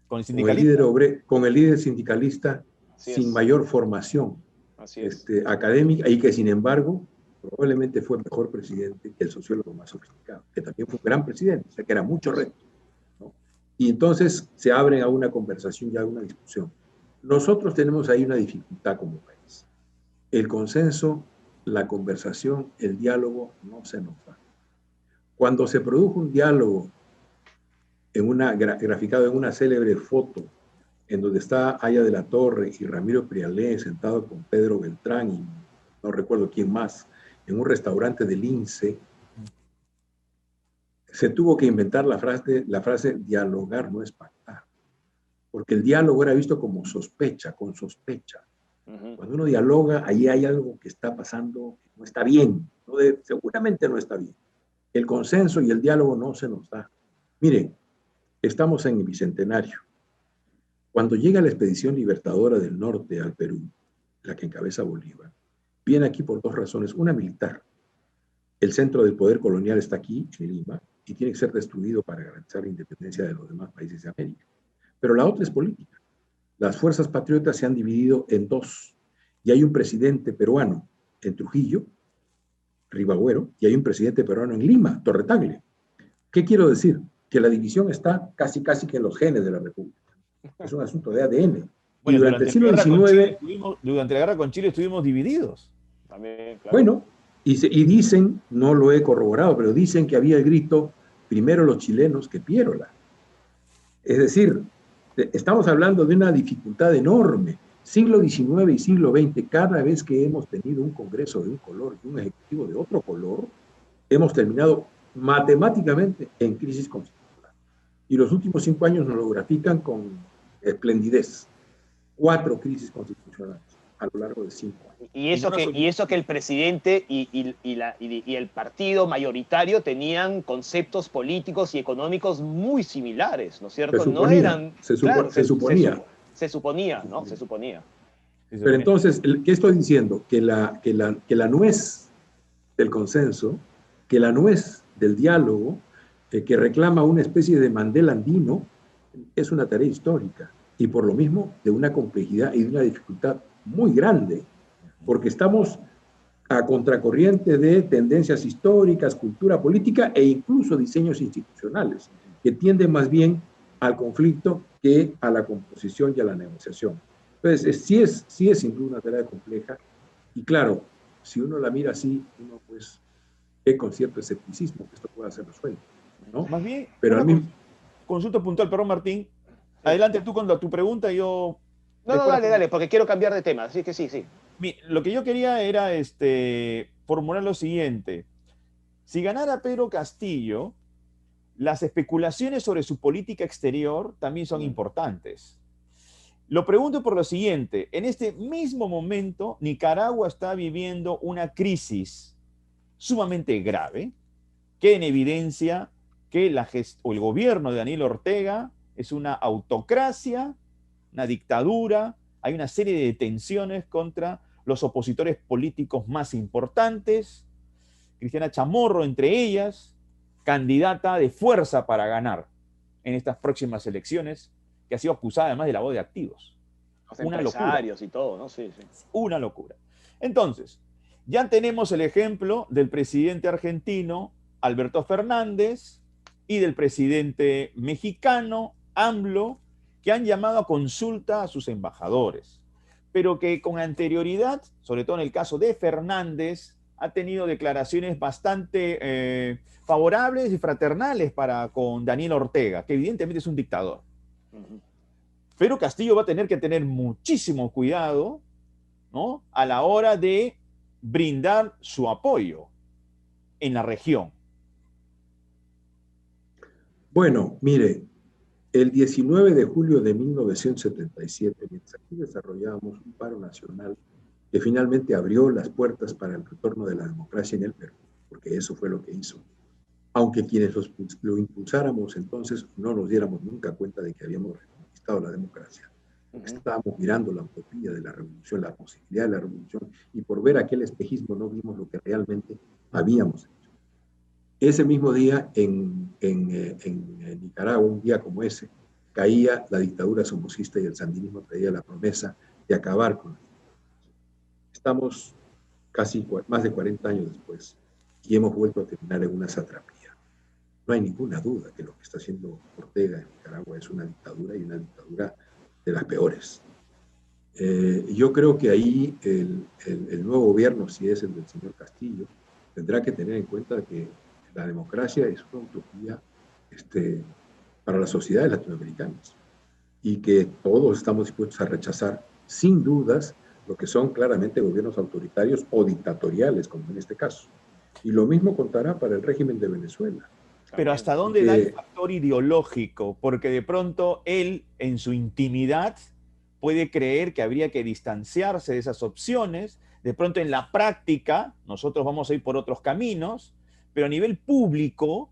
¿Con el sindicalista? con el líder sindicalista Así sin es, mayor formación así es. académica y que sin embargo probablemente fue mejor presidente que el sociólogo más sofisticado, que también fue un gran presidente, o sea que era mucho reto, ¿no? Y entonces se abren a una conversación y a una discusión. Nosotros tenemos ahí una dificultad como país. El consenso, la conversación, el diálogo no se nos da. Cuando se produjo un diálogo graficado en una célebre foto en donde está Aya de la Torre y Ramiro Prialé sentado con Pedro Beltrán y no recuerdo quién más, en un restaurante del INSE, se tuvo que inventar la frase dialogar no es pactar, porque el diálogo era visto como sospecha, con sospecha. Cuando uno dialoga, ahí hay algo que está pasando, que no está bien, seguramente no está bien. El consenso y el diálogo no se nos da. Miren, estamos en el Bicentenario. Cuando llega la expedición libertadora del norte al Perú, la que encabeza Bolívar, viene aquí por dos razones. Una militar. El centro del poder colonial está aquí, en Lima, y tiene que ser destruido para garantizar la independencia de los demás países de América. Pero la otra es política. Las fuerzas patriotas se han dividido en dos. Y hay un presidente peruano en Trujillo, Ribagüero, y hay un presidente peruano en Lima, Torre Tagle. ¿Qué quiero decir? Que la división está casi que en los genes de la República. Es un asunto de ADN. Y Bueno, durante el siglo XIX, durante la guerra con Chile estuvimos divididos. También, claro. bueno, y dicen, no lo he corroborado, pero dicen que había el grito, primero los chilenos que Piérola. Es decir, estamos hablando de una dificultad enorme. Siglo XIX y siglo XX, cada vez que hemos tenido un Congreso de un color y un Ejecutivo de otro color, hemos terminado matemáticamente en crisis constitucional. Y los últimos 5 años nos lo grafican con esplendidez. 4 crisis constitucionales a lo largo de 5 años. Y eso que el presidente y el partido mayoritario tenían conceptos políticos y económicos muy similares, ¿no es cierto? Se suponía, ¿no? Se suponía. Pero entonces, ¿qué estoy diciendo? Que la nuez del consenso, que la nuez del diálogo, que reclama una especie de Mandela andino, es una tarea histórica y por lo mismo de una complejidad y de una dificultad muy grande, porque estamos a contracorriente de tendencias históricas, cultura política e incluso diseños institucionales, que tienden más bien al conflicto que a la composición y a la negociación. Entonces, sí es sin duda una tarea compleja y claro, si uno la mira así, uno pues ve con cierto escepticismo que esto pueda ser resuelto, ¿no? Más bien, pero consulta puntual, perdón, Martín. Adelante tú con tu pregunta, yo... No, dale, porque quiero cambiar de tema, así que sí. Lo que yo quería era formular lo siguiente. Si ganara Pedro Castillo, las especulaciones sobre su política exterior también son importantes. Lo pregunto por lo siguiente. En este mismo momento, Nicaragua está viviendo una crisis sumamente grave, que en evidencia que el gobierno de Daniel Ortega es una autocracia, una dictadura, hay una serie de detenciones contra los opositores políticos más importantes, Cristiana Chamorro entre ellas, candidata de fuerza para ganar en estas próximas elecciones, que ha sido acusada además de lavado de activos. Los empresarios y todo, ¿no? Sí. Una locura. Entonces, ya tenemos el ejemplo del presidente argentino Alberto Fernández y del presidente mexicano AMLO, que han llamado a consulta a sus embajadores, pero que con anterioridad, sobre todo en el caso de Fernández, ha tenido declaraciones bastante favorables y fraternales con Daniel Ortega, que evidentemente es un dictador. Pero Castillo va a tener que tener muchísimo cuidado, ¿no?, a la hora de brindar su apoyo en la región. Bueno, mire, el 19 de julio de 1977, mientras aquí desarrollábamos un paro nacional que finalmente abrió las puertas para el retorno de la democracia en el Perú, porque eso fue lo que hizo. Aunque quienes lo impulsáramos entonces no nos diéramos nunca cuenta de que habíamos reconquistado la democracia. porque estábamos mirando la utopía de la revolución, la posibilidad de la revolución, y por ver aquel espejismo no vimos lo que realmente habíamos hecho. Ese mismo día en Nicaragua, un día como ese, caía la dictadura somocista y el sandinismo traía la promesa de acabar con la dictadura. Estamos casi más de 40 años después y hemos vuelto a terminar en una satrapía. No hay ninguna duda que lo que está haciendo Ortega en Nicaragua es una dictadura y una dictadura de las peores. Yo creo que ahí el nuevo gobierno, si es el del señor Castillo, tendrá que tener en cuenta que la democracia es una utopía para las sociedades latinoamericanas y que todos estamos dispuestos a rechazar sin dudas lo que son claramente gobiernos autoritarios o dictatoriales, como en este caso. Y lo mismo contará para el régimen de Venezuela. Pero ¿hasta dónde da el factor ideológico? Porque de pronto él, en su intimidad, puede creer que habría que distanciarse de esas opciones. De pronto en la práctica, nosotros vamos a ir por otros caminos, pero a nivel público,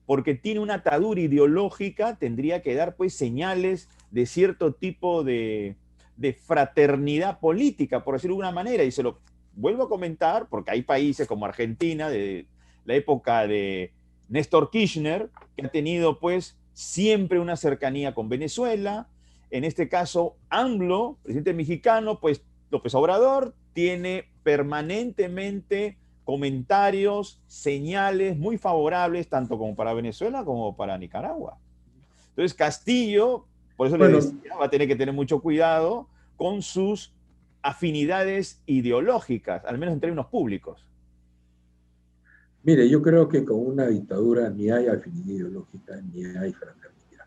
porque tiene una atadura ideológica, tendría que dar pues señales de cierto tipo de fraternidad política, por decirlo de alguna manera. Y se lo vuelvo a comentar, porque hay países como Argentina, de la época de Néstor Kirchner, que ha tenido pues siempre una cercanía con Venezuela. En este caso, AMLO, presidente mexicano, pues López Obrador, tiene permanentemente comentarios, señales muy favorables, tanto como para Venezuela como para Nicaragua. Entonces, Castillo, por eso le decía, va a tener que tener mucho cuidado con sus afinidades ideológicas, al menos en términos públicos. Mire, yo creo que con una dictadura ni hay afinidad ideológica, ni hay fraternidad.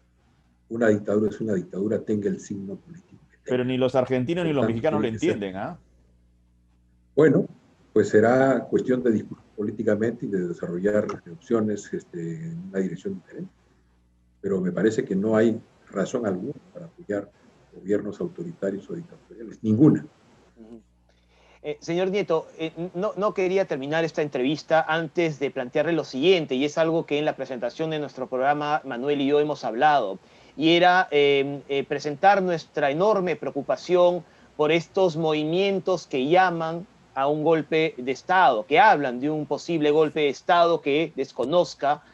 Una dictadura es una dictadura, tenga el signo político que tenga. Pero ni los argentinos ni los mexicanos lo entienden, ¿ah? Bueno, pues será cuestión de discutir políticamente y de desarrollar opciones en una dirección diferente. Pero me parece que no hay razón alguna para apoyar gobiernos autoritarios o dictatoriales. Ninguna. Señor Nieto, no quería terminar esta entrevista antes de plantearle lo siguiente, y es algo que en la presentación de nuestro programa Manuel y yo hemos hablado, y era presentar nuestra enorme preocupación por estos movimientos que llaman a un golpe de Estado, que hablan de un posible golpe de Estado que desconozca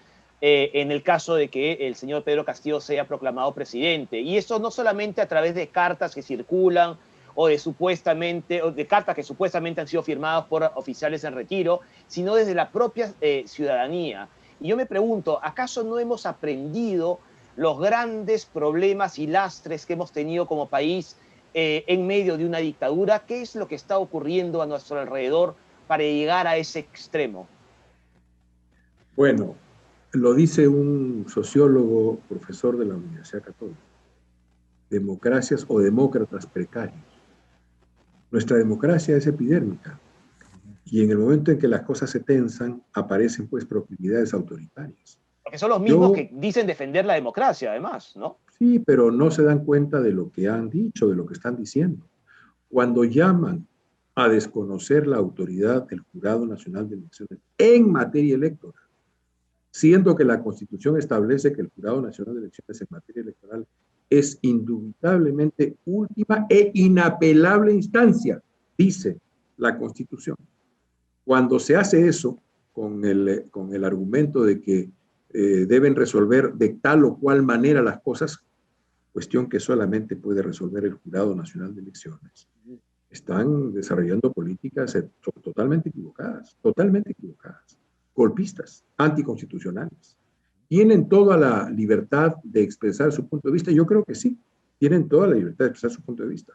en el caso de que el señor Pedro Castillo sea proclamado presidente. Y eso no solamente a través de cartas que circulan o de cartas que supuestamente han sido firmadas por oficiales en retiro, sino desde la propia ciudadanía. Y yo me pregunto, ¿acaso no hemos aprendido los grandes problemas y lastres que hemos tenido como país en medio de una dictadura? ¿Qué es lo que está ocurriendo a nuestro alrededor para llegar a ese extremo? Bueno, lo dice un sociólogo, profesor de la Universidad Católica. Democracias o demócratas precarios. Nuestra democracia es epidérmica y en el momento en que las cosas se tensan, aparecen pues proclividades autoritarias. Porque son los mismos que dicen defender la democracia, además, ¿no? Sí, pero no se dan cuenta de lo que han dicho, de lo que están diciendo. Cuando llaman a desconocer la autoridad del Jurado Nacional de Elecciones en materia electoral, siendo que la Constitución establece que el Jurado Nacional de Elecciones en materia electoral es indubitablemente última e inapelable instancia, dice la Constitución. Cuando se hace eso con el argumento de que deben resolver de tal o cual manera las cosas, cuestión que solamente puede resolver el Jurado Nacional de Elecciones, están desarrollando políticas totalmente equivocadas, golpistas, anticonstitucionales. ¿Tienen toda la libertad de expresar su punto de vista? Yo creo que sí, tienen toda la libertad de expresar su punto de vista,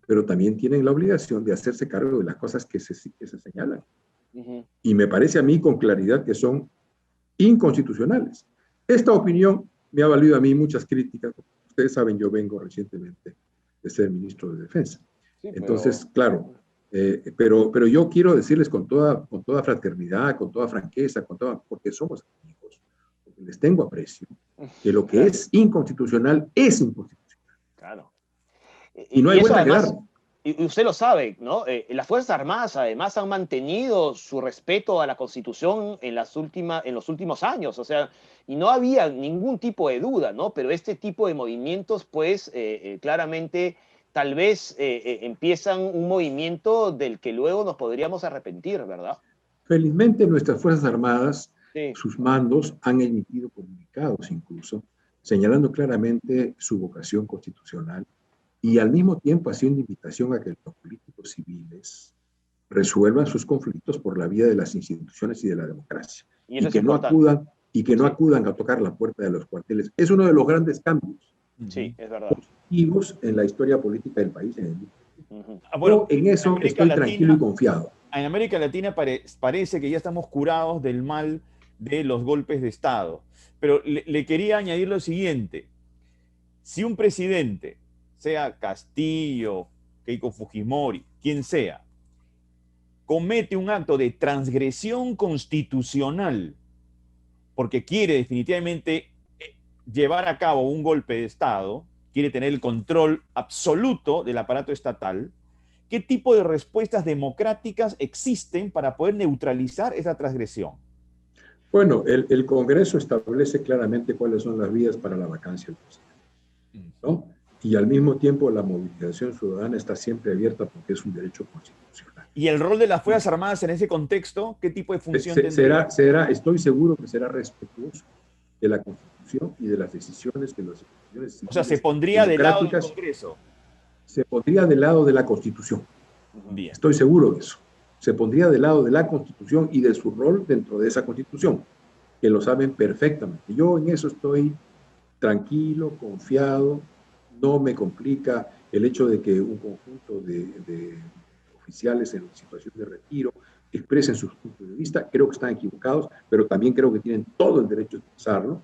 pero también tienen la obligación de hacerse cargo de las cosas que se señalan. Y me parece a mí con claridad que son inconstitucionales. Esta opinión me ha valido a mí muchas críticas. Ustedes saben, yo vengo recientemente de ser ministro de Defensa. Sí, entonces, claro, pero yo quiero decirles con toda fraternidad, con toda franqueza, porque somos amigos, porque les tengo aprecio, que lo que es inconstitucional es inconstitucional. Claro. Y no hay vuelta que dar. y usted lo sabe, ¿no? Las Fuerzas Armadas además han mantenido su respeto a la Constitución en los últimos años, o sea, y no había ningún tipo de duda, ¿no? Pero este tipo de movimientos, pues, claramente, tal vez empiezan un movimiento del que luego nos podríamos arrepentir, ¿verdad? Felizmente nuestras Fuerzas Armadas, Sí. sus mandos han emitido comunicados incluso, señalando claramente su vocación constitucional y al mismo tiempo haciendo invitación a que los políticos civiles resuelvan sus conflictos por la vía de las instituciones y de la democracia, Y eso es que no importante. acudan no Sí. acudan a tocar la puerta de los cuarteles. Es uno de los grandes cambios Sí, es verdad. positivos en la historia política del país en el mundo. Bueno, Yo en eso estoy tranquilo y confiado. En América Latina parece que ya estamos curados del mal de los golpes de Estado. Pero le quería añadir lo siguiente. Si un presidente, sea Castillo, Keiko Fujimori, quien sea, comete un acto de transgresión constitucional porque quiere definitivamente llevar a cabo un golpe de Estado, quiere tener el control absoluto del aparato estatal, ¿qué tipo de respuestas democráticas existen para poder neutralizar esa transgresión? Bueno, el Congreso establece claramente cuáles son las vías para la vacancia del presidente, ¿no? Y al mismo tiempo la movilización ciudadana está siempre abierta porque es un derecho constitucional. ¿Y el rol de las Fuerzas Armadas en ese contexto? ¿Qué tipo de función tendrá? Estoy seguro que será respetuoso de la Constitución y de las decisiones que las instituciones O sea, se pondría del lado del Congreso. Se pondría del lado de la Constitución. Bien. Estoy seguro de eso. Se pondría del lado de la Constitución y de su rol dentro de esa Constitución, que lo saben perfectamente. Yo en eso estoy tranquilo, confiado, no me complica el hecho de que un conjunto de oficiales en situación de retiro expresen sus puntos de vista. Creo que están equivocados, pero también creo que tienen todo el derecho de expresarlo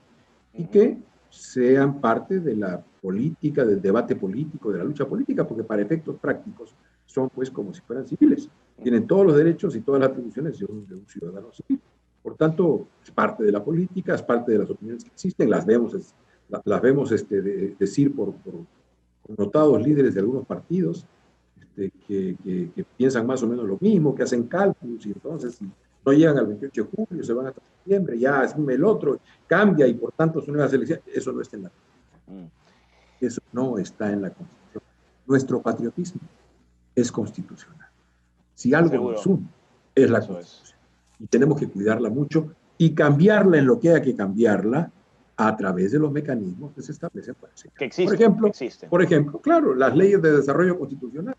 y que sean parte de la política, del debate político, de la lucha política, porque para efectos prácticos son pues como si fueran civiles. Tienen todos los derechos y todas las atribuciones de un ciudadano civil. Por tanto, es parte de la política, es parte de las opiniones que existen, las vemos decir por notados líderes de algunos partidos que piensan más o menos lo mismo, que hacen cálculos y entonces si no llegan al 28 de julio, se van hasta septiembre, ya asume el otro, cambia y por tanto son nuevas elecciones. Eso no está en la Constitución. Eso no está en la Constitución. Nuestro patriotismo es constitucional. Si algo nos une, es la Constitución. Y tenemos que cuidarla mucho y cambiarla en lo que haya que cambiarla a través de los mecanismos que se establecen para ese caso. Por ejemplo, claro, las leyes de desarrollo constitucional,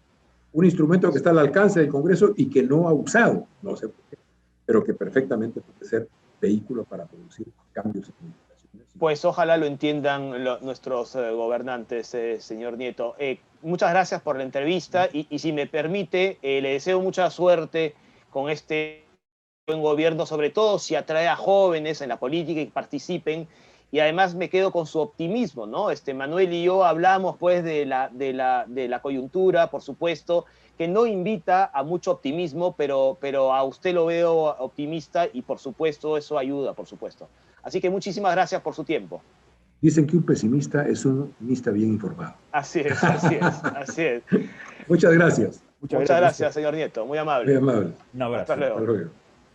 un instrumento que está al alcance del Congreso y que no ha usado, no sé por qué, pero que perfectamente puede ser vehículo para producir cambios en legislaciones. Pues ojalá lo entiendan nuestros gobernantes, señor Nieto. Muchas gracias por la entrevista y si me permite, le deseo mucha suerte con este buen gobierno, sobre todo si atrae a jóvenes en la política y participen. Y además me quedo con su optimismo, ¿no? Manuel y yo hablamos pues de la coyuntura, por supuesto, que no invita a mucho optimismo, pero a usted lo veo optimista y por supuesto eso ayuda, por supuesto. Así que muchísimas gracias por su tiempo. Dicen que un pesimista es un optimista bien informado. Así es, así es, así es. Muchas gracias. Muchas gracias, señor Nieto, muy amable. Muy amable. Un abrazo. Hasta luego.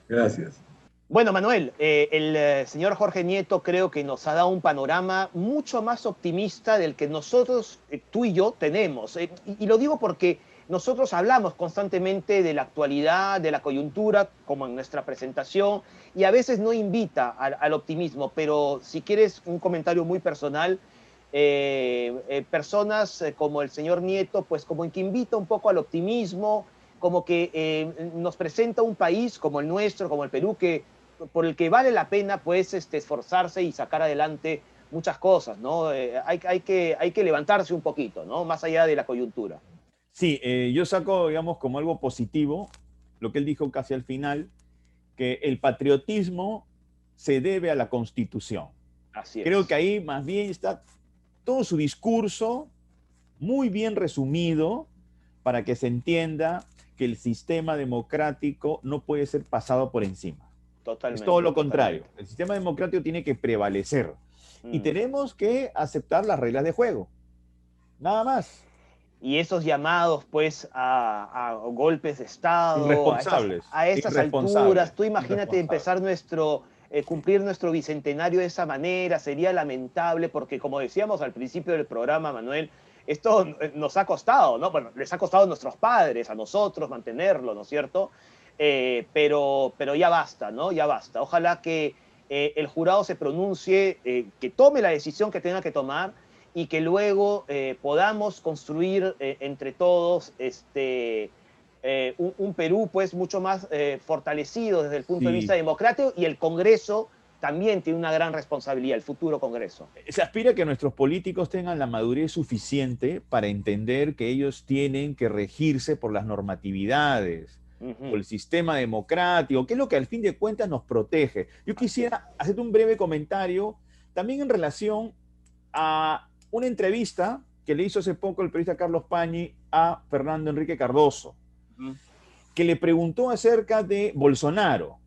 Gracias. Bueno, Manuel, el señor Jorge Nieto creo que nos ha dado un panorama mucho más optimista del que nosotros, tú y yo, tenemos. Y lo digo porque nosotros hablamos constantemente de la actualidad, de la coyuntura, como en nuestra presentación, y a veces no invita al optimismo, pero si quieres un comentario muy personal, personas como el señor Nieto, pues como en que invita un poco al optimismo, como que nos presenta un país como el nuestro, como el Perú, por el que vale la pena pues esforzarse y sacar adelante muchas cosas, ¿no? Hay que levantarse un poquito, ¿no? Más allá de la coyuntura. Sí, yo saco, digamos, como algo positivo lo que él dijo casi al final, que el patriotismo se debe a la Constitución. Así es. Creo que ahí más bien está todo su discurso muy bien resumido para que se entienda que el sistema democrático no puede ser pasado por encima. Totalmente, es todo lo contrario. El sistema democrático tiene que prevalecer. Y tenemos que aceptar las reglas de juego. Nada más. y esos llamados pues a golpes de Estado, Irresponsables. a estas Irresponsables. alturas, tú imagínate empezar cumplir nuestro bicentenario de esa manera, sería lamentable porque como decíamos al principio del programa, Manuel, esto nos ha costado, ¿no? Bueno, les ha costado a nuestros padres, a nosotros mantenerlo, ¿no es cierto? Pero ya basta, ¿no? Ya basta. Ojalá que el jurado se pronuncie, que tome la decisión que tenga que tomar y que luego podamos construir entre todos un Perú pues mucho más fortalecido desde el punto de vista democrático, y el Congreso también tiene una gran responsabilidad, el futuro Congreso. Se aspira a que nuestros políticos tengan la madurez suficiente para entender que ellos tienen que regirse por las normatividades, por el sistema democrático, que es lo que al fin de cuentas nos protege. Yo quisiera hacerte un breve comentario también en relación a una entrevista que le hizo hace poco el periodista Carlos Pañi a Fernando Enrique Cardoso, que le preguntó acerca de Bolsonaro.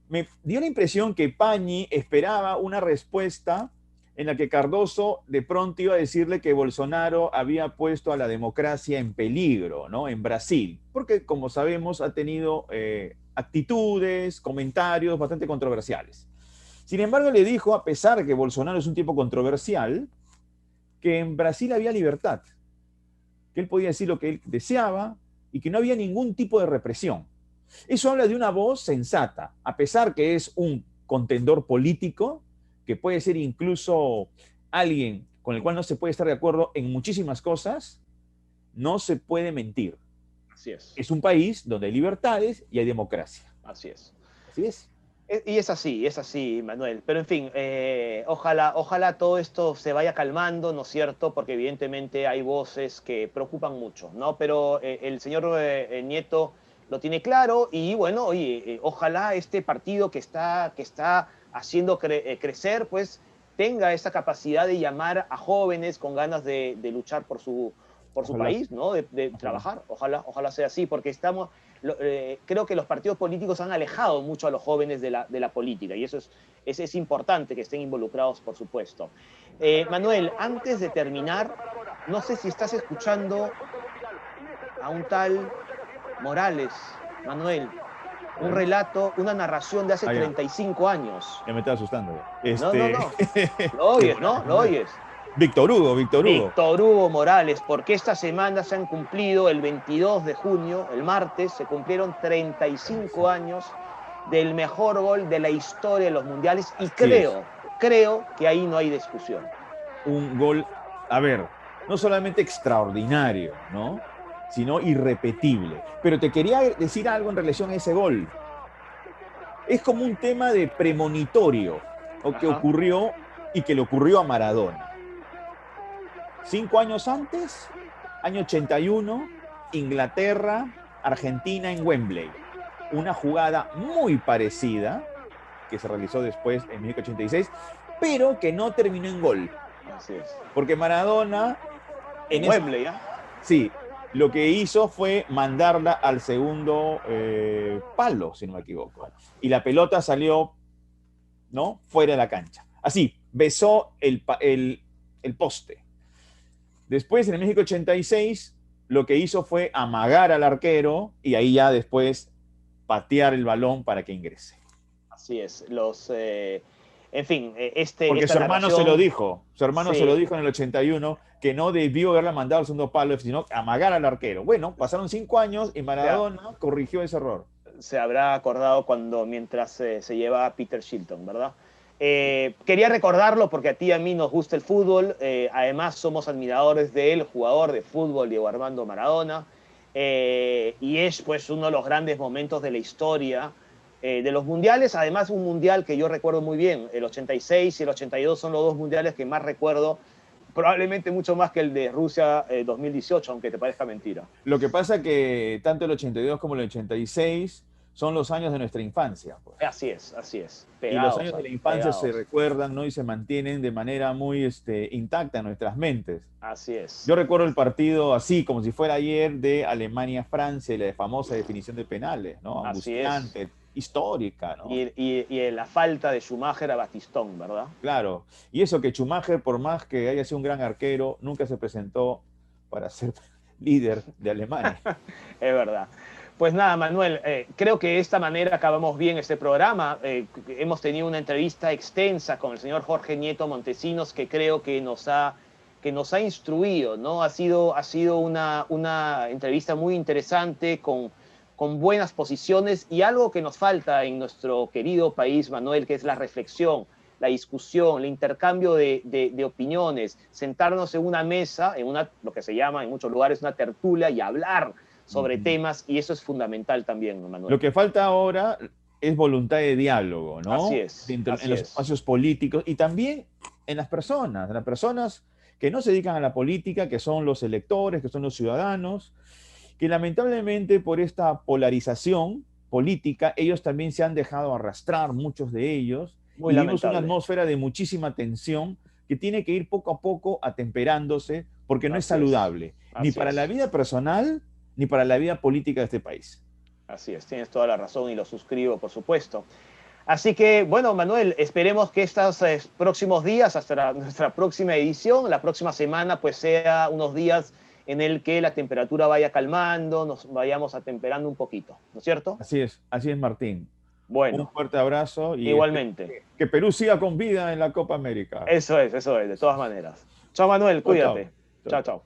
Me dio la impresión que Pañi esperaba una respuesta en la que Cardoso de pronto iba a decirle que Bolsonaro había puesto a la democracia en peligro, ¿no? En Brasil, porque como sabemos ha tenido actitudes, comentarios bastante controversiales. Sin embargo, le dijo, a pesar de que Bolsonaro es un tipo controversial, que en Brasil había libertad, que él podía decir lo que él deseaba y que no había ningún tipo de represión. Eso habla de una voz sensata, a pesar que es un contendor político, que puede ser incluso alguien con el cual no se puede estar de acuerdo en muchísimas cosas, no se puede mentir. Así es. Es un país donde hay libertades y hay democracia. Así es. Así es. Y es así, Manuel. Pero en fin, ojalá todo esto se vaya calmando, ¿no es cierto? Porque evidentemente hay voces que preocupan mucho, ¿no? Pero el señor Nieto lo tiene claro y bueno, oye, ojalá este partido que está haciendo crecer, pues tenga esa capacidad de llamar a jóvenes con ganas de luchar por su país, ¿no? De trabajar. Ojalá sea así, porque creo que los partidos políticos han alejado mucho a los jóvenes de la política, y eso es importante que estén involucrados, por supuesto. Manuel, antes de terminar, no sé si estás escuchando a un tal Morales, Manuel, un relato, una narración de hace 35 años. Ya me estaba asustando. No. Lo oyes, ¿no? Lo oyes. Víctor Hugo Morales, porque esta semana se han cumplido, el 22 de junio, el martes, se cumplieron 35 años del mejor gol de la historia de los mundiales, y creo que ahí no hay discusión. Un gol, a ver, no solamente extraordinario, ¿no? Sino irrepetible. Pero te quería decir algo en relación a ese gol. Es como un tema de premonitorio, o que ocurrió y que le ocurrió a Maradona. 5 años antes, año 81, Inglaterra, Argentina en Wembley. Una jugada muy parecida, que se realizó después en 1986, pero que no terminó en gol. Así es. Porque Maradona... En Wembley, ¿eh? Sí, lo que hizo fue mandarla al segundo palo, si no me equivoco. Y la pelota salió, ¿no?, fuera de la cancha. Así, besó el poste. Después, en el México 86, lo que hizo fue amagar al arquero y ahí ya después patear el balón para que ingrese. Así es. En fin, porque su hermano se lo dijo. Su hermano se lo dijo en el 81, que no debió haberla mandado al segundo palo, sino amagar al arquero. Bueno, pasaron 5 años y Maradona corrigió ese error. Se habrá acordado mientras se lleva a Peter Shilton, ¿verdad? Quería recordarlo porque a ti y a mí nos gusta el fútbol. Además, somos admiradores del jugador de fútbol Diego Armando Maradona. Y es pues uno de los grandes momentos de la historia de los mundiales. Además, un mundial que yo recuerdo muy bien. El 86 y el 82 son los dos mundiales que más recuerdo. Probablemente mucho más que el de Rusia 2018, aunque te parezca mentira. Lo que pasa que tanto el 82 como el 86 son los años de nuestra infancia. Pues. Así es. Pegados, y los años de la infancia se recuerdan, ¿no?, y se mantienen de manera muy intacta en nuestras mentes. Así es. Yo recuerdo el partido así, como si fuera ayer, de Alemania-Francia, y la famosa definición de penales, ¿no? Angustiante, histórica, ¿no? Y la falta de Schumacher a Batistón, ¿verdad? Claro. Y eso que Schumacher, por más que haya sido un gran arquero, nunca se presentó para ser líder de Alemania. Es verdad. Pues nada, Manuel, creo que de esta manera acabamos bien este programa. Hemos tenido una entrevista extensa con el señor Jorge Nieto Montesinos, que creo que nos ha instruido, ¿no? Ha sido una entrevista muy interesante, con buenas posiciones, y algo que nos falta en nuestro querido país, Manuel, que es la reflexión, la discusión, el intercambio de opiniones, sentarnos en una mesa, lo que se llama en muchos lugares una tertulia, y hablar sobre temas, y eso es fundamental también, Manuel. Lo que falta ahora es voluntad de diálogo, ¿no? Así es. En los espacios políticos y también en las personas que no se dedican a la política, que son los electores, que son los ciudadanos, que lamentablemente por esta polarización política, ellos también se han dejado arrastrar, muchos de ellos, Muy y vivimos lamentable. una atmósfera de muchísima tensión que tiene que ir poco a poco atemperándose, porque no es saludable, ni para la vida personal, ni para la vida política de este país. Así es, tienes toda la razón y lo suscribo, por supuesto. Así que, bueno, Manuel, esperemos que estos próximos días, hasta nuestra próxima edición, la próxima semana, pues sea unos días en el que la temperatura vaya calmando, nos vayamos atemperando un poquito, ¿no es cierto? Así es, Martín. Bueno. Un fuerte abrazo. Y igualmente. Que Perú siga con vida en la Copa América. Eso es, de todas maneras. Chao, Manuel, cuídate. Chao, chao.